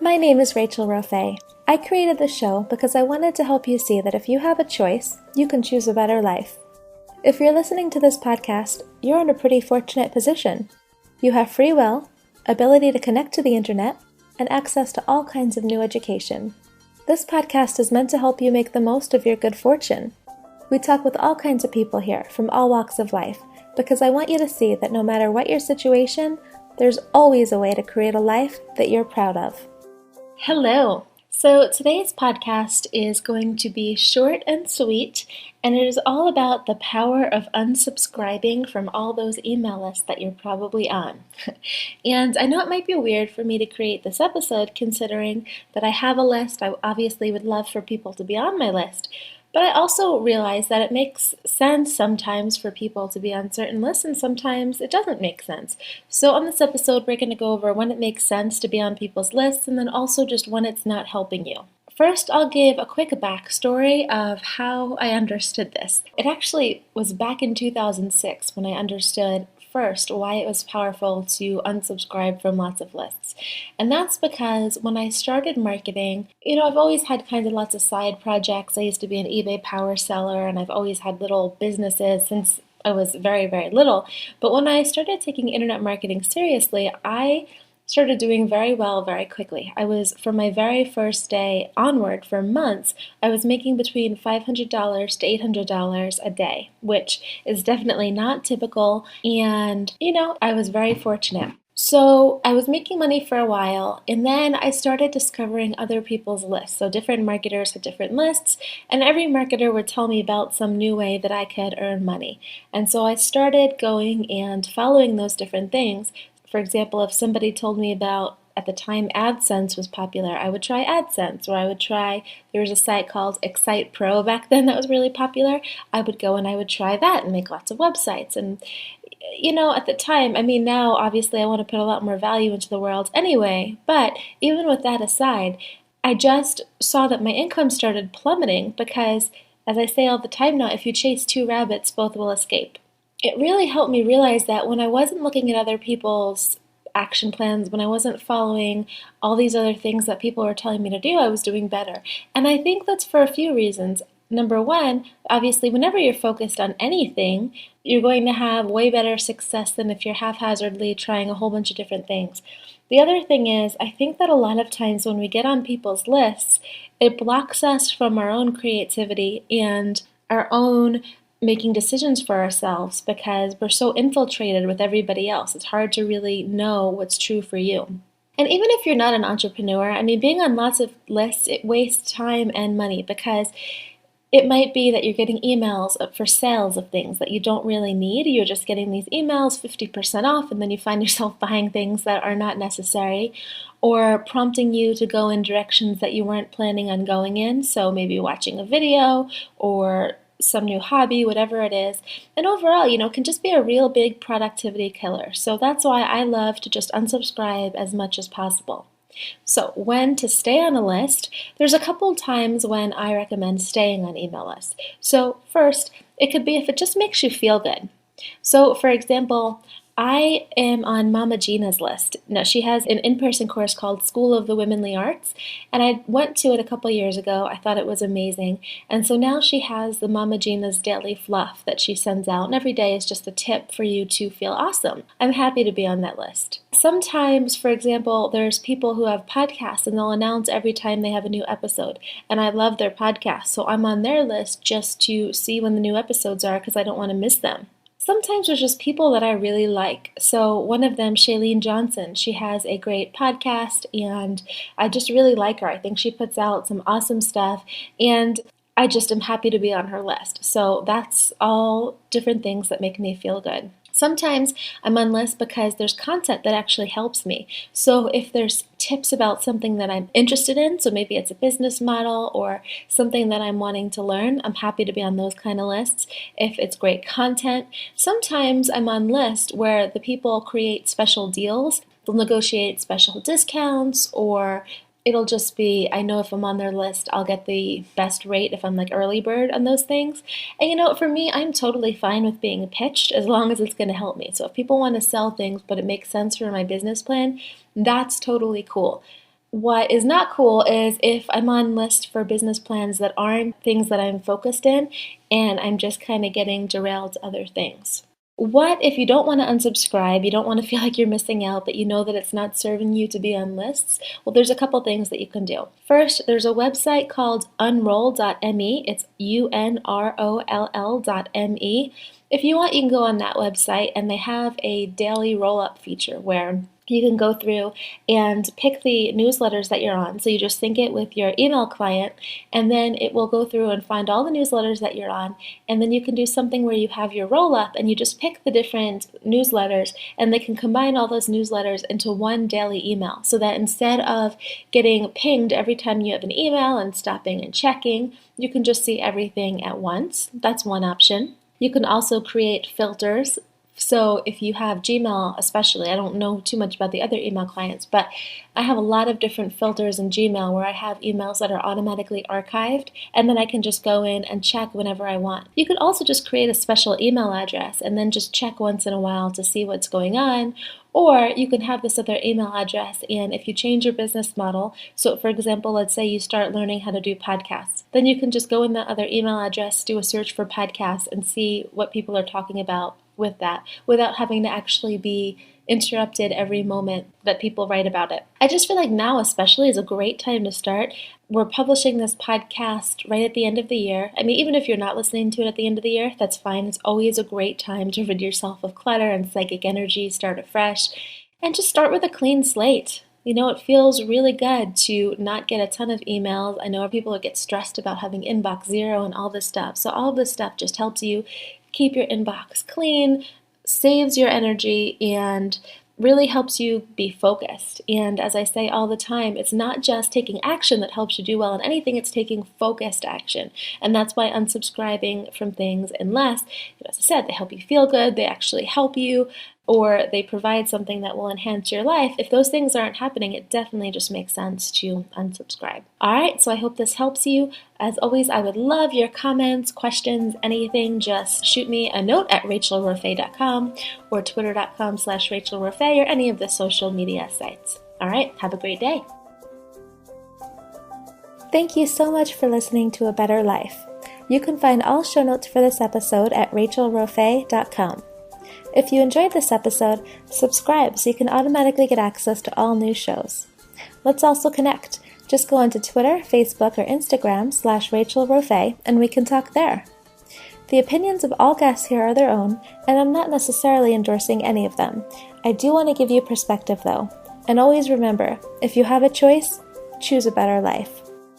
My name is Rachel Rofe. I created this show because I wanted to help you see that if you have a choice, you can choose a better life. If you're listening to this podcast, you're in a pretty fortunate position. You have free will, ability to connect to the internet, and access to all kinds of new education. This podcast is meant to help you make the most of your good fortune. We talk with all kinds of people here from all walks of life because I want you to see that no matter what your situation, there's always a way to create a life that you're proud of. Hello! So today's podcast is going to be short and sweet, and it is all about the power of unsubscribing from all those email lists that you're probably on. And I know it might be weird for me to create this episode considering that I have a list. I obviously would love for people to be on my list. But I also realize that it makes sense sometimes for people to be on certain lists and sometimes it doesn't make sense. So on this episode, we're going to go over when it makes sense to be on people's lists and then also just when it's not helping you. First, I'll give a quick backstory of how I understood this. It actually was back in 2006 when I understood first why it was powerful to unsubscribe from lots of lists. And that's because when I started marketing, I've always had kind of lots of side projects. I used to be an eBay power seller and I've always had little businesses since I was very, very little. But when I started taking internet marketing seriously, I started doing very well very quickly. I was, from my very first day onward for months, I was making between $500 to $800 a day, which is definitely not typical. And, I was very fortunate. So I was making money for a while, and then I started discovering other people's lists. So different marketers had different lists, and every marketer would tell me about some new way that I could earn money. And so I started going and following those different things. For example, if somebody told me about, at the time AdSense was popular, I would try AdSense, or there was a site called Excite Pro back then that was really popular. I would go and I would try that and make lots of websites. And, at the time, now obviously I want to put a lot more value into the world anyway, but even with that aside, I just saw that my income started plummeting because, as I say all the time now, if you chase two rabbits, both will escape. It really helped me realize that when I wasn't looking at other people's action plans, when I wasn't following all these other things that people were telling me to do, I was doing better. And I think that's for a few reasons. Number one, obviously, whenever you're focused on anything, you're going to have way better success than if you're haphazardly trying a whole bunch of different things. The other thing is, I think that a lot of times when we get on people's lists, it blocks us from our own creativity and our own making decisions for ourselves because we're so infiltrated with everybody else. It's hard to really know what's true for you. And even if you're not an entrepreneur, being on lots of lists, it wastes time and money because it might be that you're getting emails for sales of things that you don't really need. You're just getting these emails 50% off, and then you find yourself buying things that are not necessary or prompting you to go in directions that you weren't planning on going in. So maybe watching a video or some new hobby, whatever it is. And overall, can just be a real big productivity killer. So that's why I love to just unsubscribe as much as possible. So when to stay on a list, there's a couple times when I recommend staying on email lists. So first, it could be if it just makes you feel good. So for example, I am on Mama Gina's list. Now, she has an in-person course called School of the Womanly Arts, and I went to it a couple years ago. I thought it was amazing. And so now she has the Mama Gina's Daily Fluff that she sends out, and every day is just a tip for you to feel awesome. I'm happy to be on that list. Sometimes, for example, there's people who have podcasts, and they'll announce every time they have a new episode, and I love their podcasts, so I'm on their list just to see when the new episodes are because I don't want to miss them. Sometimes there's just people that I really like. So one of them, Shailene Johnson, she has a great podcast and I just really like her. I think she puts out some awesome stuff and I just am happy to be on her list. So that's all different things that make me feel good. Sometimes I'm on lists because there's content that actually helps me. So if there's tips about something that I'm interested in, so maybe it's a business model or something that I'm wanting to learn, I'm happy to be on those kind of lists. If it's great content, sometimes I'm on lists where the people create special deals. They'll negotiate special discounts or it'll just be, I know if I'm on their list, I'll get the best rate if I'm like early bird on those things. And for me, I'm totally fine with being pitched as long as it's going to help me. So if people want to sell things, but it makes sense for my business plan, that's totally cool. What is not cool is if I'm on list for business plans that aren't things that I'm focused in and I'm just kind of getting derailed to other things. What if you don't want to unsubscribe, you don't want to feel like you're missing out, but you know that it's not serving you to be on lists? Well, there's a couple things that you can do. First, there's a website called unroll.me. It's unroll.me. If you want, you can go on that website, and they have a daily roll-up feature where you can go through and pick the newsletters that you're on. So you just sync it with your email client, and then it will go through and find all the newsletters that you're on. And then you can do something where you have your roll up and you just pick the different newsletters, and they can combine all those newsletters into one daily email. So that instead of getting pinged every time you have an email and stopping and checking, you can just see everything at once. That's one option. You can also create filters. So if you have Gmail especially, I don't know too much about the other email clients, but I have a lot of different filters in Gmail where I have emails that are automatically archived, and then I can just go in and check whenever I want. You could also just create a special email address and then just check once in a while to see what's going on. Or you can have this other email address, and if you change your business model, so for example, let's say you start learning how to do podcasts, then you can just go in that other email address, do a search for podcasts, and see what people are talking about with that without having to actually be interrupted every moment that people write about it. I just feel like now especially is a great time to start. We're publishing this podcast right at the end of the year. I mean, even if you're not listening to it at the end of the year, that's fine. It's always a great time to rid yourself of clutter and psychic energy, start afresh, and just start with a clean slate. You know, it feels really good to not get a ton of emails. I know people get stressed about having inbox zero and all this stuff. So all of this stuff just helps you keep your inbox clean, saves your energy, and really helps you be focused. And as I say all the time, it's not just taking action that helps you do well in anything, it's taking focused action. And that's why unsubscribing from things, unless, as I said, they help you feel good, they actually help you, or they provide something that will enhance your life, if those things aren't happening, it definitely just makes sense to unsubscribe. Alright, so I hope this helps you. As always, I would love your comments, questions, anything. Just shoot me a note at rachelroffe.com or twitter.com/rachelroffe or any of the social media sites. Alright, have a great day. Thank you so much for listening to A Better Life. You can find all show notes for this episode at rachelroffe.com. If you enjoyed this episode, subscribe so you can automatically get access to all new shows. Let's also connect. Just go onto Twitter, Facebook, or Instagram /RachelRoffe, and we can talk there. The opinions of all guests here are their own, and I'm not necessarily endorsing any of them. I do want to give you perspective though. And always remember, if you have a choice, choose a better life.